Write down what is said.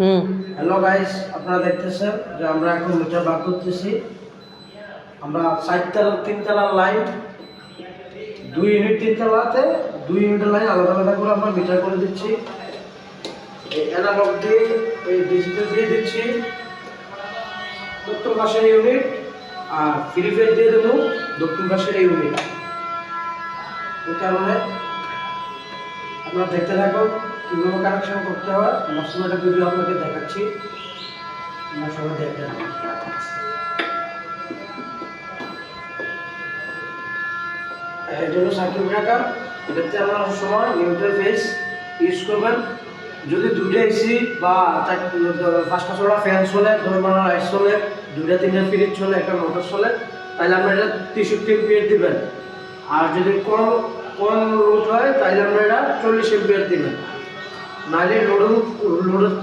Hello guys, আপনারা দেখতেছেন যে আমরা এখন মিটার বার করতেছি। আমরা 3 তলার লাইন, 2 ইউনিট 3 তলাতে 2 ইউনিটের লাইন আলাদা আলাদা করে আমরা মিটার করে দিচ্ছি। এই অ্যানালগ দিয়ে এই ডিজিটাল দিয়ে দিচ্ছি উত্তর পাশের ইউনিট, আর ফ্রি ফেজ দিয়ে দেবো দক্ষিণ পাশের ইউনিট। এই কারণে আপনারা দেখতে থাকুন কীভাবে কানেকশন করতে হয়। ম্যাক্সিমাম একটা ভিডিও আপনাকে দেখাচ্ছি, আপনারা সবাই দেখেন। এটা হলো সার্কিট ব্রেকার। এটাতে আপনারা সময় নিউট্রাল ফেজ ইউজ করবেন। যদি দুটো এসি বা 5টা 6টা ফ্যান চলে, ধরুন লাইট চলে, 2টা 3টা ফ্রিজ চলে, একটা মোটর চলে, তাহলে আপনারা এটা 63 এম্পিয়ার দিবেন। আর যদি কম লোড হয় তাহলে আমরা এটা 40 এম্পিয়ার দিবেন। নাহলে লোড